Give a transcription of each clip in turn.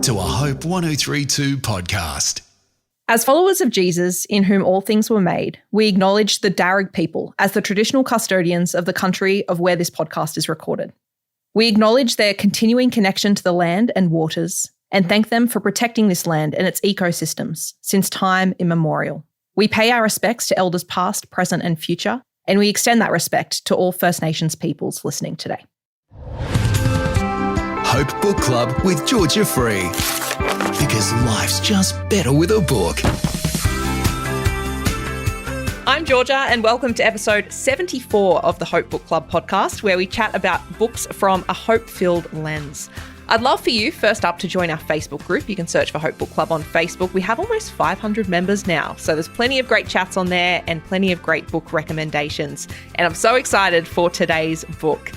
to a Hope 1032 podcast. As followers of Jesus, in whom all things were made, we acknowledge the Darug people as the traditional custodians of the country of where this podcast is recorded. We acknowledge their continuing connection to the land and waters, and thank them for protecting this land and its ecosystems since time immemorial. We pay our respects to elders past, present, and future, and we extend that respect to all First Nations peoples listening today. Hope Book Club with Georgia Free. Because life's just better with a book. I'm Georgia, and welcome to episode 74 of the Hope Book Club podcast, where we chat about books from a hope-filled lens. I'd love for you, first up, to join our Facebook group. You can search for Hope Book Club on Facebook. We have almost 500 members now, so there's plenty of great chats on there and plenty of great book recommendations. And I'm so excited for today's book.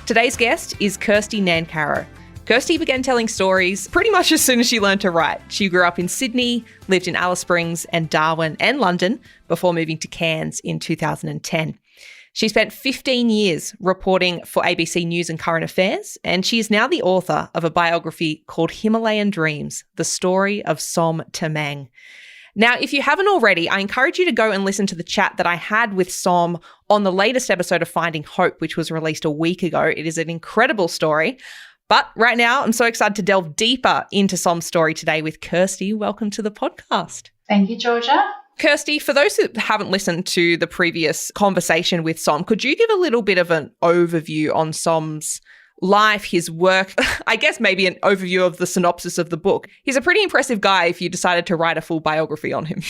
Today's guest is Kirsty Nancarrow. Kirsty began telling stories pretty much as soon as she learned to write. She grew up in Sydney, lived in Alice Springs and Darwin and London before moving to Cairns in 2010. She spent 15 years reporting for ABC News and Current Affairs, and she is now the author of a biography called Himalayan Dreams, the story of Som Tamang. Now, if you haven't already, I encourage you to go and listen to the chat that I had with Som on the latest episode of Finding Hope, which was released a week ago. It is an incredible story. But right now, I'm so excited to delve deeper into Som's story today with Kirsty. Welcome to the podcast. Thank you, Georgia. Kirsty, for those who haven't listened to the previous conversation with Som, could you give a little bit of an overview on Som's life, his work, I guess maybe an overview of the synopsis of the book? He's a pretty impressive guy if you decided to write a full biography on him.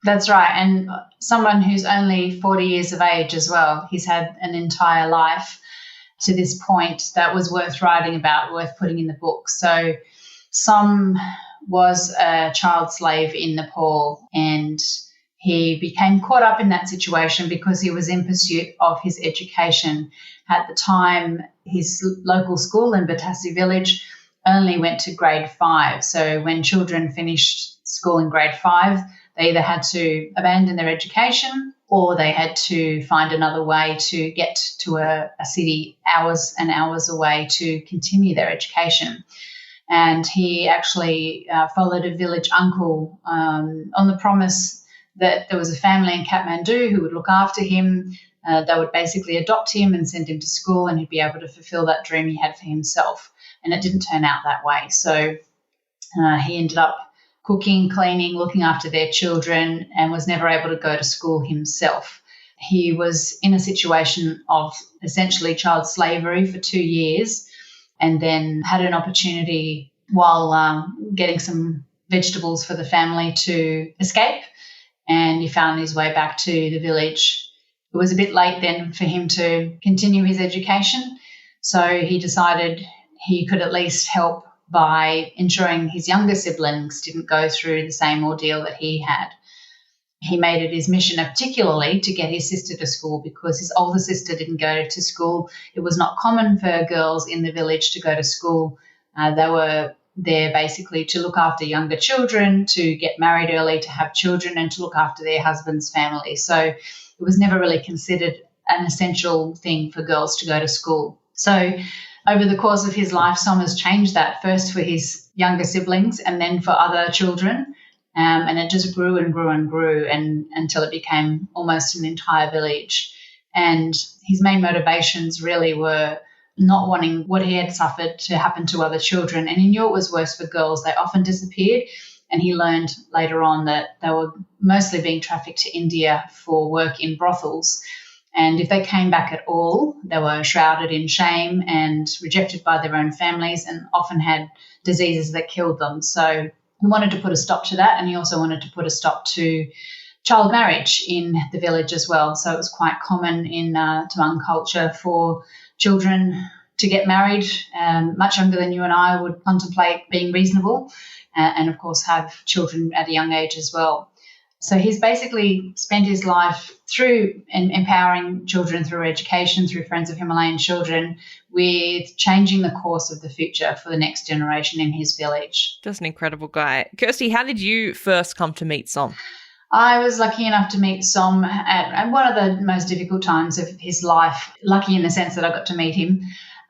That's right. And someone who's only 40 years of age as well. He's had an entire life to this point that was worth writing about, worth putting in the book. So Som was a child slave in Nepal, and he became caught up in that situation because he was in pursuit of his education. At the time, his local school in Batasi village only went to grade 5. So when children finished school in grade 5, they either had to abandon their education or they had to find another way to get to a city hours and hours away to continue their education. And he actually followed a village uncle on the promise that there was a family in Kathmandu who would look after him. They would basically adopt him and send him to school, and he'd be able to fulfill that dream he had for himself. And it didn't turn out that way. So he ended up cooking, cleaning, looking after their children, and was never able to go to school himself. He was in a situation of essentially child slavery for 2 years, and then had an opportunity while getting some vegetables for the family to escape, and he found his way back to the village. It was a bit late then for him to continue his education, so he decided he could at least help by ensuring his younger siblings didn't go through the same ordeal that he had. He made it his mission particularly to get his sister to school because his older sister didn't go to school. It was not common for girls in the village to go to school. They were there basically to look after younger children, to get married early, to have children, and to look after their husband's family. So it was never really considered an essential thing for girls to go to school. So over the course of his life, Som has changed that, first for his younger siblings and then for other children. And it just grew and grew and grew until it became almost an entire village. And his main motivations really were not wanting what he had suffered to happen to other children. And he knew it was worse for girls. They often disappeared. And he learned later on that they were mostly being trafficked to India for work in brothels. And if they came back at all, they were shrouded in shame and rejected by their own families, and often had diseases that killed them. So he wanted to put a stop to that, and he also wanted to put a stop to child marriage in the village as well. So it was quite common in Tamang culture for children to get married much younger than you and I would contemplate being reasonable, and of course have children at a young age as well. So he's basically spent his life through empowering children through education, through Friends of Himalayan Children, with changing the course of the future for the next generation in his village. That's an incredible guy. Kirsty, how did you first come to meet Som? I was lucky enough to meet Som at one of the most difficult times of his life, lucky in the sense that I got to meet him,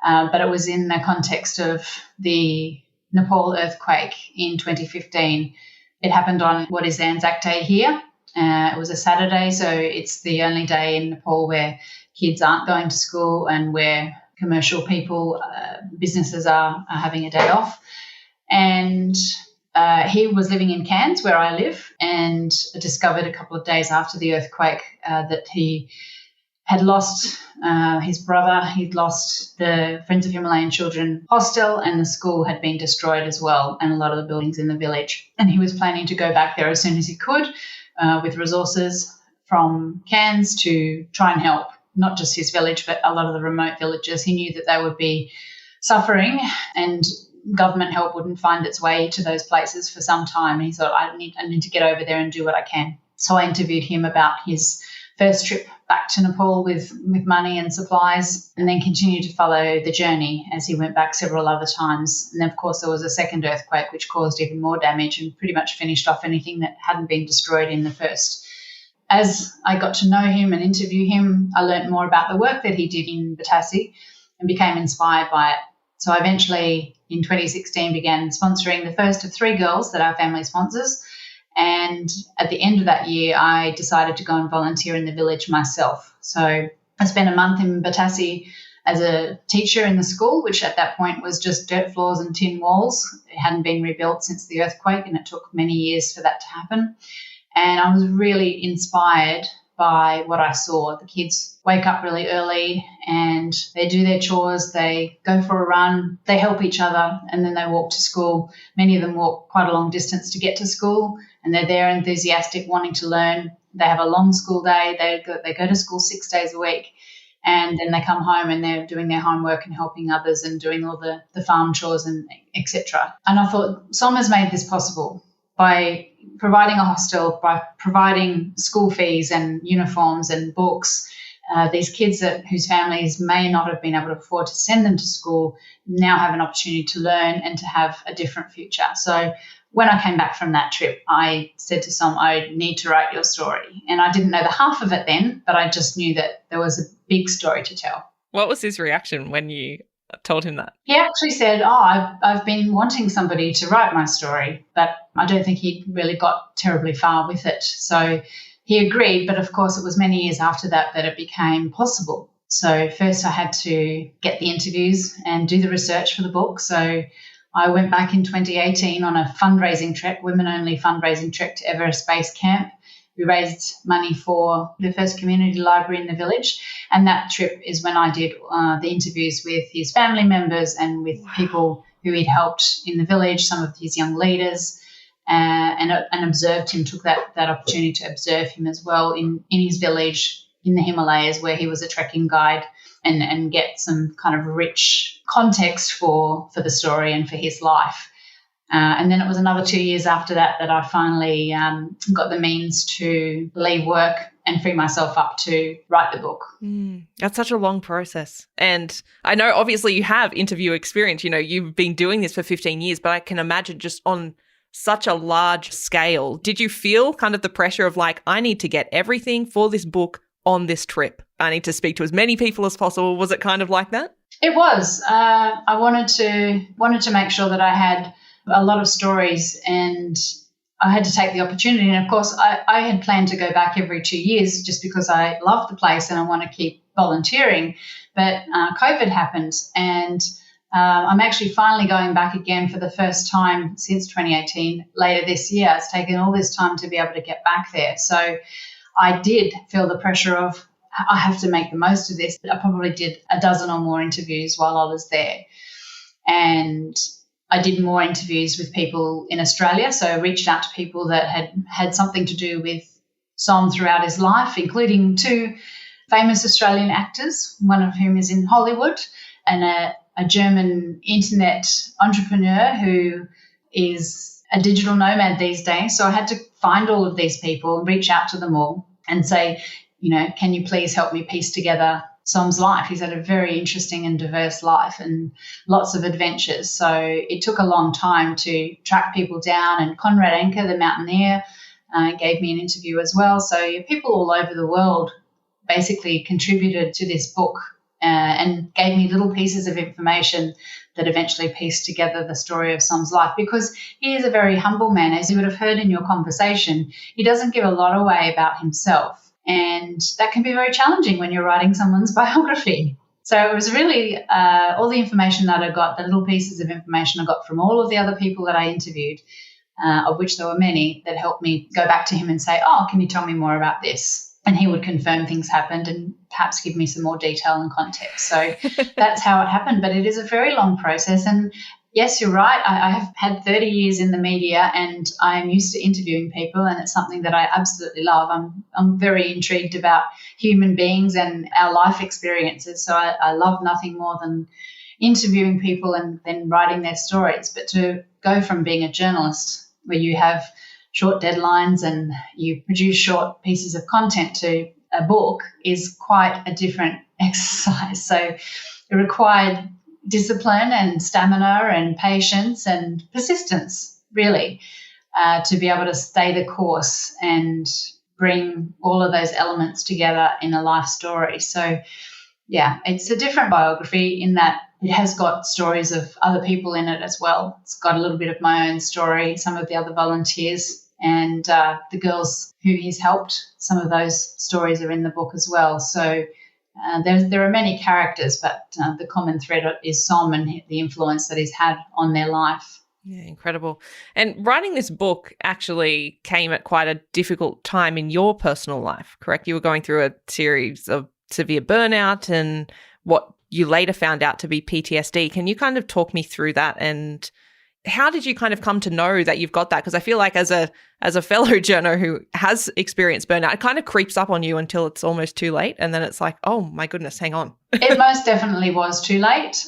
but it was in the context of the Nepal earthquake in 2015. It happened on what is Anzac Day here. It was a Saturday, so it's the only day in Nepal where kids aren't going to school and where commercial people, businesses are having a day off. And he was living in Cairns, where I live, and discovered a couple of days after the earthquake that he had lost his brother. He'd lost the Friends of Himalayan Children hostel, and the school had been destroyed as well, and a lot of the buildings in the village. And he was planning to go back there as soon as he could with resources from Cairns to try and help, not just his village, but a lot of the remote villages. He knew that they would be suffering and government help wouldn't find its way to those places for some time. And he thought, I need to get over there and do what I can. So I interviewed him about his first trip back to Nepal with money and supplies, and then continued to follow the journey as he went back several other times. And then, of course, there was a second earthquake which caused even more damage and pretty much finished off anything that hadn't been destroyed in the first. As I got to know him and interview him, I learned more about the work that he did in Batasi and became inspired by it. So I eventually, in 2016, began sponsoring the first of 3 girls that our family sponsors. And at the end of that year, I decided to go and volunteer in the village myself. So I spent a month in Batasi as a teacher in the school, which at that point was just dirt floors and tin walls. It hadn't been rebuilt since the earthquake, and it took many years for that to happen. And I was really inspired by what I saw. The kids wake up really early and they do their chores, they go for a run, they help each other, and then they walk to school. Many of them walk quite a long distance to get to school, and they're there enthusiastic, wanting to learn. They have a long school day. They go to school 6 days a week, and then they come home and they're doing their homework and helping others and doing all the farm chores and etc. And I thought, Som has made this possible by providing a hostel, by providing school fees and uniforms and books. These kids whose families may not have been able to afford to send them to school now have an opportunity to learn and to have a different future. So when I came back from that trip, I said to Som, I need to write your story. And I didn't know the half of it then, but I just knew that there was a big story to tell. What was his reaction when you told him that? He actually said, I've been wanting somebody to write my story, but I don't think he really got terribly far with it. So he agreed, but of course it was many years after that it became possible. So first I had to get the interviews and do the research for the book. So I went back in 2018 on a fundraising trek, women-only fundraising trek to Everest Base Camp. We raised money for the first community library in the village, and that trip is when I did the interviews with his family members and with people who he'd helped in the village, some of his young leaders, and observed him, took that opportunity to observe him as well in his village in the Himalayas, where he was a trekking guide, and get some kind of rich context for the story and for his life. And then it was another 2 years after that I finally got the means to leave work and free myself up to write the book. That's such a long process. And I know obviously you have interview experience. You know, you've been doing this for 15 years, but I can imagine just on such a large scale. Did you feel kind of the pressure of like, I need to get everything for this book on this trip? I need to speak to as many people as possible. Was it kind of like that? It was. I wanted to make sure that I had a lot of stories, and I had to take the opportunity. And, of course, I had planned to go back every 2 years just because I love the place and I want to keep volunteering. But COVID happened, and I'm actually finally going back again for the first time since 2018, later this year. It's taken all this time to be able to get back there. So I did feel the pressure of, I have to make the most of this. I probably did a dozen or more interviews while I was there. And I did more interviews with people in Australia. So I reached out to people that had something to do with Som throughout his life, including 2 famous Australian actors, one of whom is in Hollywood, and a German internet entrepreneur who is a digital nomad these days. So I had to find all of these people and reach out to them all and say, you know, can you please help me piece together Som's life? He's had a very interesting and diverse life and lots of adventures. So it took a long time to track people down, and Conrad Anker, the mountaineer, gave me an interview as well. So people all over the world basically contributed to this book and gave me little pieces of information that eventually pieced together the story of Som's life, because he is a very humble man. As you would have heard in your conversation, he doesn't give a lot away about himself, and that can be very challenging when you're writing someone's biography. So it was really all the information that I got, the little pieces of information I got from all of the other people that I interviewed, of which there were many, that helped me go back to him and say, oh, can you tell me more about this? And he would confirm things happened and perhaps give me some more detail and context. So that's how it happened. But it is a very long process. And yes, you're right. I have had 30 years in the media, and I'm used to interviewing people, and it's something that I absolutely love. I'm very intrigued about human beings and our life experiences. So I love nothing more than interviewing people and then writing their stories. But to go from being a journalist where you have short deadlines and you produce short pieces of content to a book is quite a different exercise. So it required discipline and stamina and patience and persistence, really, to be able to stay the course and bring all of those elements together in a life story. So, yeah, it's a different biography in that it has got stories of other people in it as well. It's got a little bit of my own story, some of the other volunteers, and the girls who he's helped. Some of those stories are in the book as well. So there are many characters, but the common thread is Som and the influence that he's had on their life. Yeah, incredible. And writing this book actually came at quite a difficult time in your personal life, correct? You were going through a series of severe burnout and what you later found out to be PTSD. Can you kind of talk me through that, and how did you kind of come to know that you've got that? Because I feel like as a fellow journo who has experienced burnout, it kind of creeps up on you until it's almost too late, and then it's like, oh my goodness, hang on. It most definitely was too late.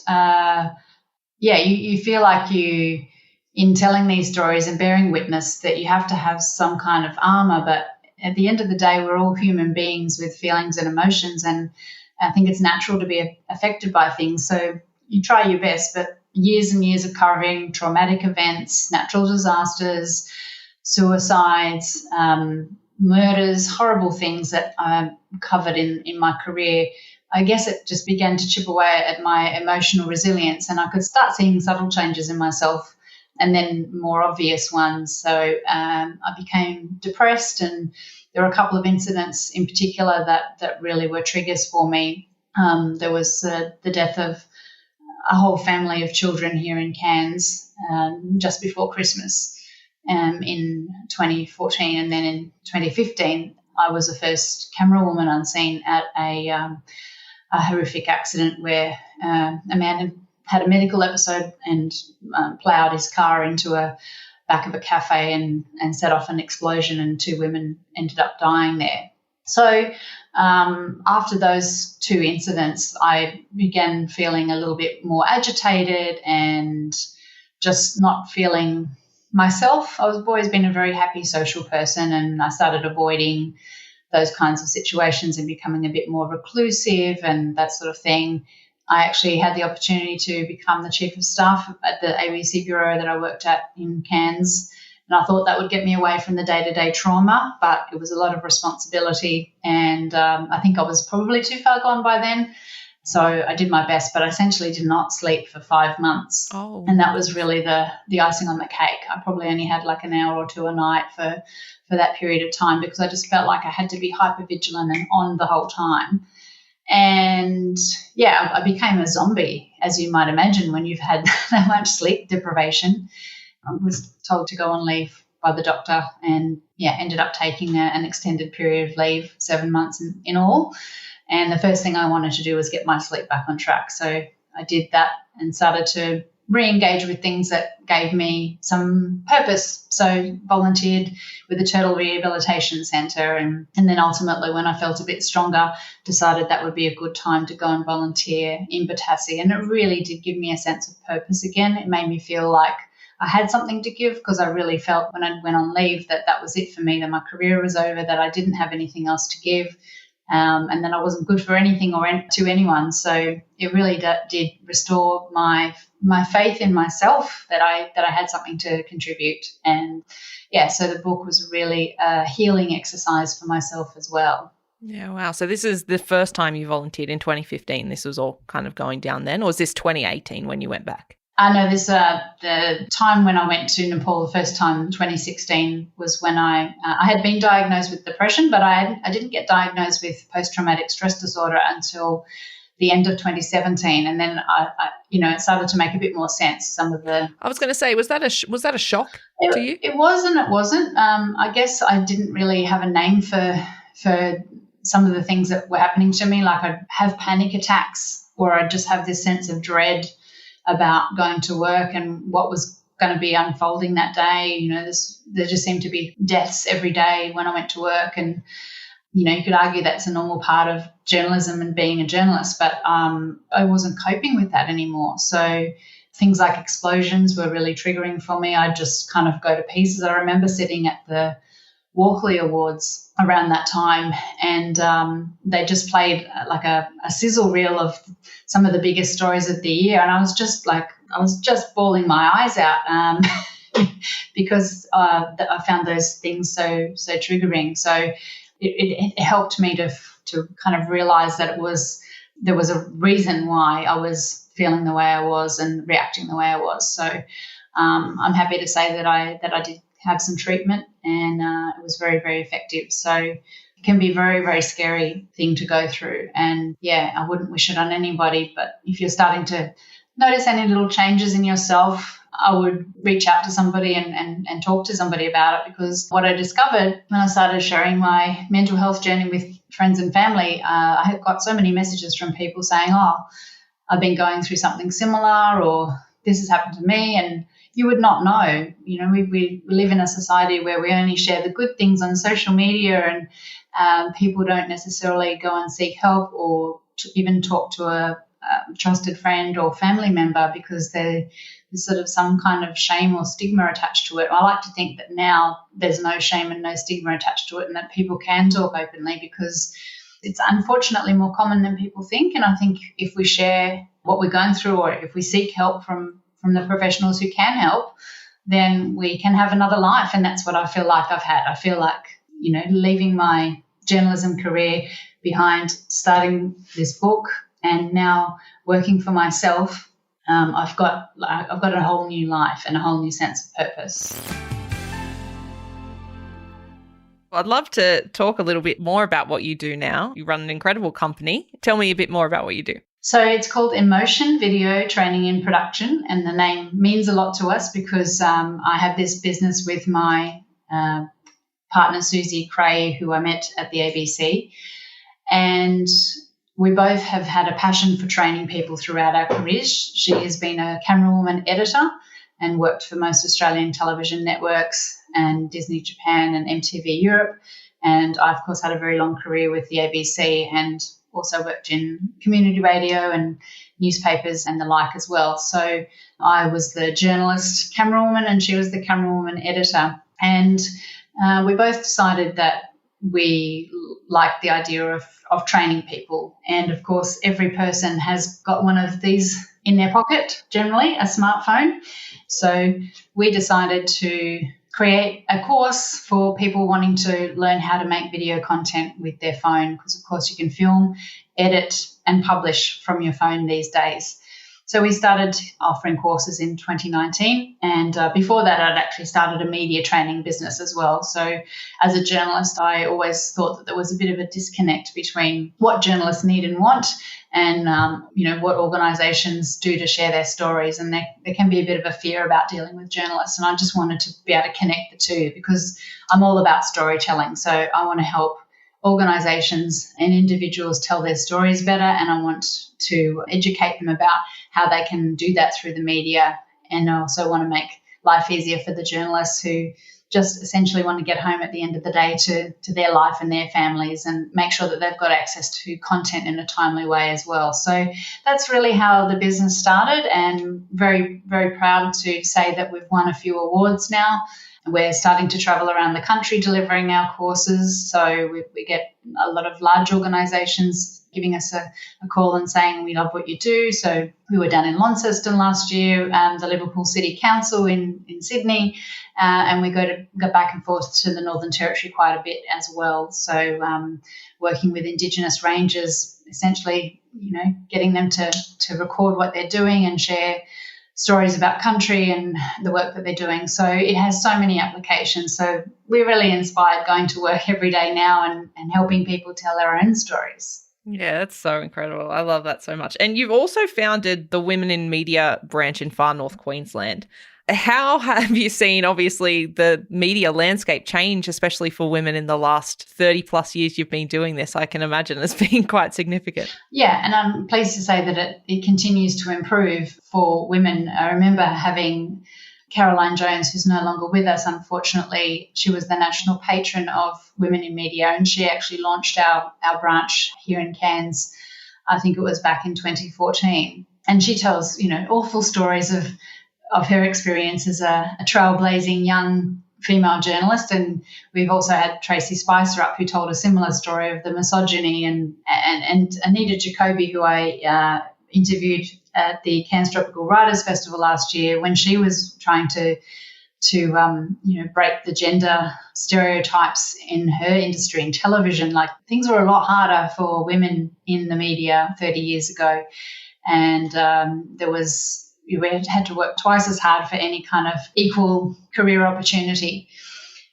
You feel like you, in telling these stories and bearing witness, that you have to have some kind of armor, but at the end of the day, we're all human beings with feelings and emotions, and I think it's natural to be affected by things. So you try your best, but years and years of covering traumatic events, natural disasters, suicides, murders, horrible things that I covered in my career, I guess it just began to chip away at my emotional resilience, and I could start seeing subtle changes in myself and then more obvious ones. So I became depressed, and there were a couple of incidents in particular that really were triggers for me. There was the death of a whole family of children here in Cairns just before Christmas in 2014, and then in 2015 I was the first camera woman on scene at a horrific accident where a man had a medical episode and ploughed his car into a back of a cafe and set off an explosion, and 2 women ended up dying there. So after those 2 incidents, I began feeling a little bit more agitated and just not feeling myself. I've always been a very happy social person, and I started avoiding those kinds of situations and becoming a bit more reclusive and that sort of thing. I actually had the opportunity to become the chief of staff at the ABC bureau that I worked at in Cairns, and I thought that would get me away from the day-to-day trauma, but it was a lot of responsibility, and I think I was probably too far gone by then. So I did my best, but I essentially did not sleep for 5 months. Oh. And that was really the icing on the cake. I probably only had like an hour or 2 a night for that period of time, because I just felt like I had to be hyper vigilant and on the whole time. And yeah, I became a zombie, as you might imagine, when you've had that much sleep deprivation. I was told to go on leave by the doctor, and ended up taking an extended period of leave, 7 months in all. And the first thing I wanted to do was get my sleep back on track. So I did that and started to re-engage with things that gave me some purpose. So volunteered with the Turtle Rehabilitation Centre, and then ultimately, when I felt a bit stronger, decided that would be a good time to go and volunteer in Batassi. And it really did give me a sense of purpose again. It made me feel like I had something to give, because I really felt when I went on leave that was it for me, that my career was over, that I didn't have anything else to give. And then I wasn't good for anything or to anyone. So it really did restore my faith in myself, that I had something to contribute. And so the book was really a healing exercise for myself as well. Yeah, wow. So this is the first time you volunteered in 2015. This was all kind of going down then, or was this 2018 when you went back? I know this. The time when I went to Nepal the first time, 2016, was when I had been diagnosed with depression, but I didn't get diagnosed with post-traumatic stress disorder until the end of 2017, and then it started to make a bit more sense. Some of the I was going to say, was that a shock to you? It was and it wasn't. I guess I didn't really have a name for some of the things that were happening to me. Like I'd have panic attacks, or I'd just have this sense of dread about going to work and what was going to be unfolding that day. There just seemed to be deaths every day when I went to work, and you could argue that's a normal part of journalism and being a journalist, but I wasn't coping with that anymore. So things like explosions were really triggering for me. I'd just kind of go to pieces. I remember sitting at the Walkley Awards around that time, and they just played like a sizzle reel of some of the biggest stories of the year, and I was just bawling my eyes out because I found those things so triggering. So it helped me to kind of realise that there was a reason why I was feeling the way I was and reacting the way I was. So I'm happy to say that I did have some treatment, and it was very, very effective. So it can be a very, very scary thing to go through. And, yeah, I wouldn't wish it on anybody. But if you're starting to notice any little changes in yourself, I would reach out to somebody and talk to somebody about it, because what I discovered when I started sharing my mental health journey with friends and family, I had got so many messages from people saying, oh, I've been going through something similar, or this has happened to me. And you would not know. We live in a society where we only share the good things on social media, and people don't necessarily go and seek help or even talk to a trusted friend or family member, because there's sort of some kind of shame or stigma attached to it. I like to think that now there's no shame and no stigma attached to it, and that people can talk openly, because it's unfortunately more common than people think. And I think if we share what we're going through, or if we seek help from the professionals who can help, then we can have another life. And that's what I feel like I've had. I feel like, leaving my journalism career behind, starting this book, and now working for myself, I've got a whole new life and a whole new sense of purpose. I'd love to talk a little bit more about what you do now. You run an incredible company. Tell me a bit more about what you do. So it's called Emotion Video Training and Production, and the name means a lot to us because I have this business with my partner, Susie Cray, who I met at the ABC, and we both have had a passion for training people throughout our careers. She has been a camerawoman editor and worked for most Australian television networks and Disney Japan and MTV Europe, and I, of course, had a very long career with the ABC and also worked in community radio and newspapers and the like as well. So I was the journalist camerawoman and she was the camerawoman editor. And we both decided that we liked the idea of training people. And, of course, every person has got one of these in their pocket, generally, a smartphone. So we decided to create a course for people wanting to learn how to make video content with their phone, because, of course, you can film, edit and publish from your phone these days. So we started offering courses in 2019, and before that I'd actually started a media training business as well. So as a journalist, I always thought that there was a bit of a disconnect between what journalists need and want and, what organisations do to share their stories. And there can be a bit of a fear about dealing with journalists, and I just wanted to be able to connect the two because I'm all about storytelling. So I want to help organisations and individuals tell their stories better, and I want to educate them about how they can do that through the media. And I also want to make life easier for the journalists who just essentially want to get home at the end of the day to their life and their families, and make sure that they've got access to content in a timely way as well. So that's really how the business started, and very, very proud to say that we've won a few awards now. We're starting to travel around the country delivering our courses. So we get a lot of large organisations giving us a call and saying, we love what you do. So we were down in Launceston last year, the Liverpool City Council in Sydney, and we go back and forth to the Northern Territory quite a bit as well. So working with Indigenous rangers, essentially, getting them to record what they're doing and share stories about country and the work that they're doing. So it has so many applications. So we're really inspired going to work every day now and helping people tell their own stories. Yeah, that's so incredible. I love that so much. And you've also founded the Women in Media branch in Far North Queensland. How have you seen, obviously, the media landscape change, especially for women in the last 30 plus years you've been doing this? I can imagine it's been quite significant. Yeah, and I'm pleased to say that it continues to improve for women. I remember having Caroline Jones, who's no longer with us, unfortunately. She was the national patron of Women in Media, and she actually launched our branch here in Cairns. I think it was back in 2014. And she tells, awful stories of her experience as a trailblazing young female journalist. And we've also had Tracy Spicer up, who told a similar story of the misogyny, and Anita Jacoby, who I interviewed at the Cairns Tropical Writers Festival last year, when she was trying to break the gender stereotypes in her industry in television. Like, things were a lot harder for women in the media 30 years ago. And we had to work twice as hard for any kind of equal career opportunity.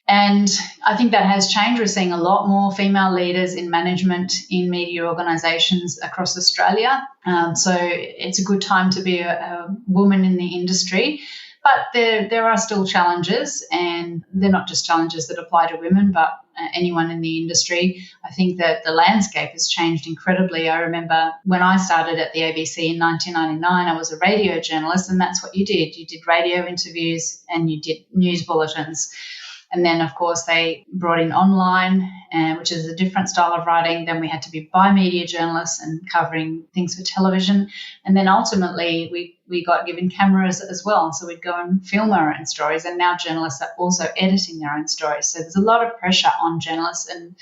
And I think that has changed. We're seeing a lot more female leaders in management in media organisations across Australia. So it's a good time to be a woman in the industry. But there are still challenges, and they're not just challenges that apply to women, but anyone in the industry. I think that the landscape has changed incredibly. I remember when I started at the ABC in 1999, I was a radio journalist, and that's what you did. You did radio interviews and you did news bulletins. And then, of course, they brought in online, which is a different style of writing. Then we had to be bi-media journalists and covering things for television. And then ultimately we got given cameras as well. So we'd go and film our own stories. And now journalists are also editing their own stories. So there's a lot of pressure on journalists. And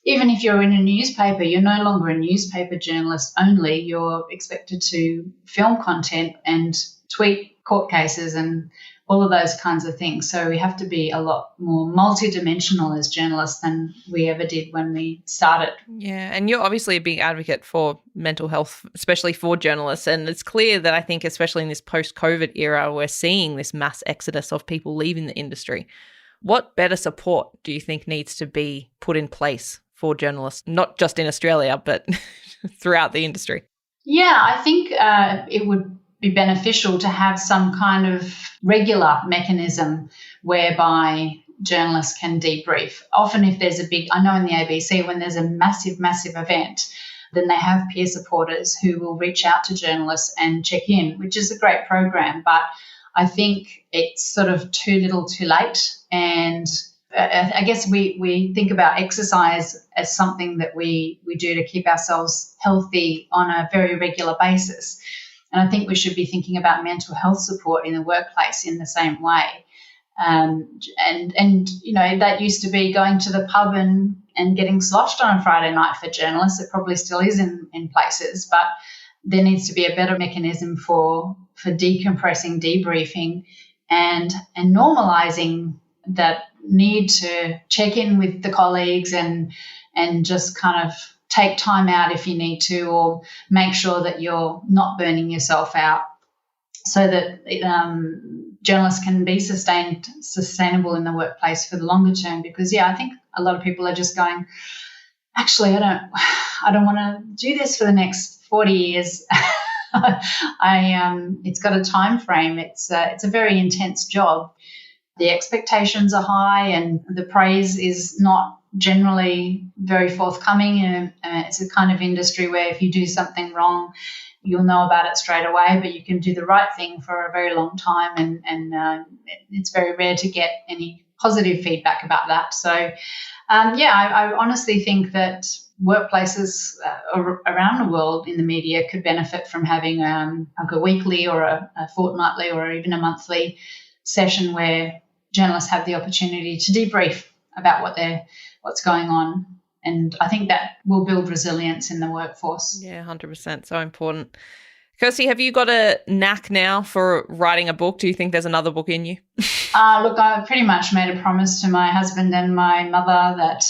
even if you're in a newspaper, you're no longer a newspaper journalist only. You're expected to film content and tweet court cases and all of those kinds of things. So we have to be a lot more multidimensional as journalists than we ever did when we started. Yeah, and you're obviously a big advocate for mental health, especially for journalists. And it's clear that I think, especially in this post-COVID era, we're seeing this mass exodus of people leaving the industry. What better support do you think needs to be put in place for journalists, not just in Australia, but throughout the industry? Yeah, I think it would be beneficial to have some kind of regular mechanism whereby journalists can debrief. Often if there's I know in the ABC, when there's a massive event, then they have peer supporters who will reach out to journalists and check in, which is a great program. But I think it's sort of too little too late. And I guess we think about exercise as something that we do to keep ourselves healthy on a very regular basis. And I think we should be thinking about mental health support in the workplace in the same way. And that used to be going to the pub and getting sloshed on a Friday night for journalists. It probably still is in places, but there needs to be a better mechanism for decompressing, debriefing, and normalising that need to check in with the colleagues and just kind of take time out if you need to, or make sure that you're not burning yourself out, so that journalists can be sustainable in the workplace for the longer term. Because, I think a lot of people are just going, actually, I don't want to do this for the next 40 years. It's got a time frame. It's a very intense job. The expectations are high and the praise is not generally very forthcoming. It's a kind of industry where if you do something wrong, you'll know about it straight away, but you can do the right thing for a very long time, and it's very rare to get any positive feedback about that. So, I honestly think that workplaces around the world in the media could benefit from having like a weekly or a fortnightly or even a monthly session where journalists have the opportunity to debrief about what's going on. And I think that will build resilience in the workforce. Yeah, 100%. So important. Kirsty, have you got a knack now for writing a book? Do you think there's another book in you? Look, I pretty much made a promise to my husband and my mother that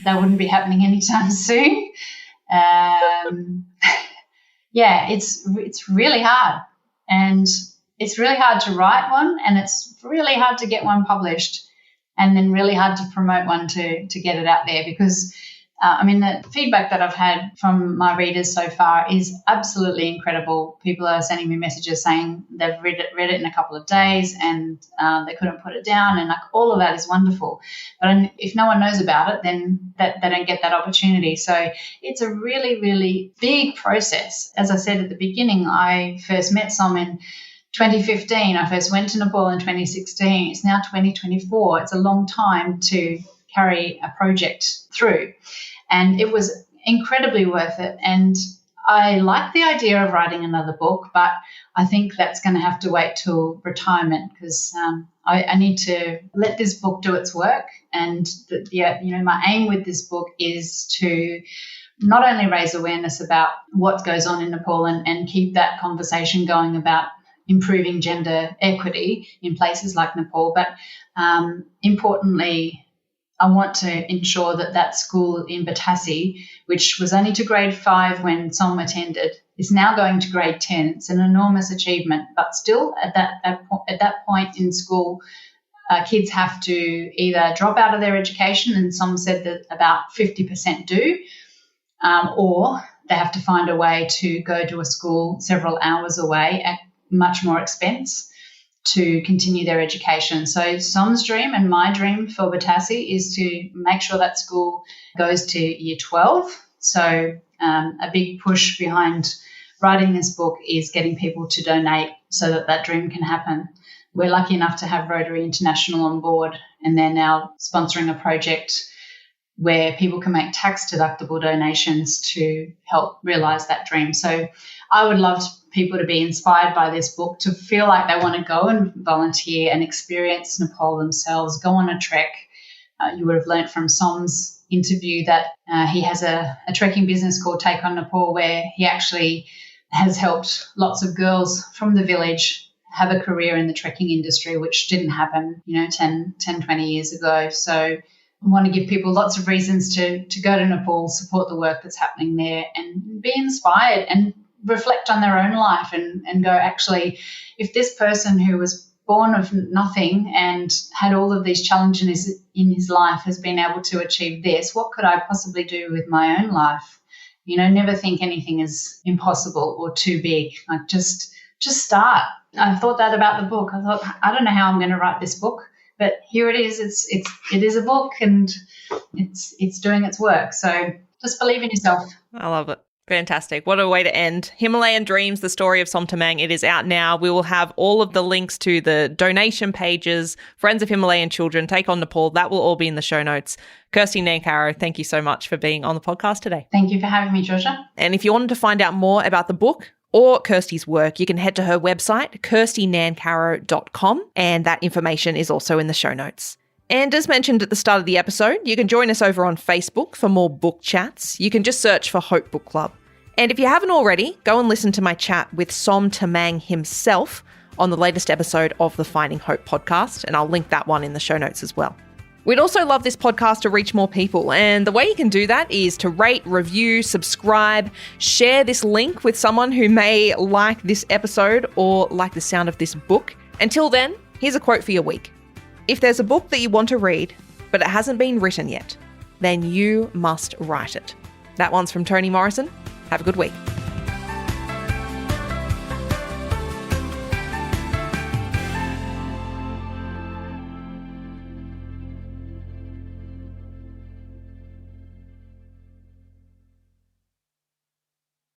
that wouldn't be happening anytime soon. Yeah, it's really hard. And it's really hard to write one, and it's really hard to get one published, and then really hard to promote one to get it out there because the feedback that I've had from my readers so far is absolutely incredible. People are sending me messages saying they've read it in a couple of days and they couldn't put it down, and like all of that is wonderful. But if no one knows about it, then they don't get that opportunity. So it's a really, really big process. As I said at the beginning, I first met Som in 2015. I first went to Nepal in 2016. It's now 2024. It's a long time to carry a project through. And it was incredibly worth it. And I like the idea of writing another book, but I think that's going to have to wait till retirement because I need to let this book do its work. And my aim with this book is to not only raise awareness about what goes on in Nepal and keep that conversation going about improving gender equity in places like Nepal, but importantly, I want to ensure that school in Batasi, which was only to grade 5 when Som attended, is now going to grade 10. It's an enormous achievement, but still at that point in school, kids have to either drop out of their education, and Som said that about 50% do, or they have to find a way to go to a school several hours away at much more expense to continue their education. So Som's dream and my dream for Batasi is to make sure that school goes to year 12. So a big push behind writing this book is getting people to donate so that dream can happen. We're lucky enough to have Rotary International on board, and they're now sponsoring a project where people can make tax-deductible donations to help realise that dream. So I would love people to be inspired by this book, to feel like they want to go and volunteer and experience Nepal themselves, go on a trek. You would have learnt from Som's interview that he has a trekking business called Take on Nepal, where he actually has helped lots of girls from the village have a career in the trekking industry, which didn't happen, 10, 20 years ago. So I want to give people lots of reasons to go to Nepal, support the work that's happening there, and be inspired and reflect on their own life and go, actually, if this person who was born of nothing and had all of these challenges in his life has been able to achieve this, what could I possibly do with my own life? Never think anything is impossible or too big. Like just start. I thought that about the book. I thought, I don't know how I'm going to write this book, but here it is. It is a book, and it's doing its work. So just believe in yourself. I love it. Fantastic. What a way to end. Himalayan Dreams, the story of Som Tamang. It is out now. We will have all of the links to the donation pages, Friends of Himalayan Children, Take on Nepal. That will all be in the show notes. Kirsty Nancarrow, thank you so much for being on the podcast today. Thank you for having me, Georgia. And if you wanted to find out more about the book or Kirsty's work, you can head to her website, kirstynancarrow.com, and that information is also in the show notes. And as mentioned at the start of the episode, you can join us over on Facebook for more book chats. You can just search for Hope Book Club. And if you haven't already, go and listen to my chat with Som Tamang himself on the latest episode of the Finding Hope podcast, and I'll link that one in the show notes as well. We'd also love this podcast to reach more people, and the way you can do that is to rate, review, subscribe, share this link with someone who may like this episode or like the sound of this book. Until then, here's a quote for your week. If there's a book that you want to read, but it hasn't been written yet, then you must write it. That one's from Toni Morrison. Have a good week.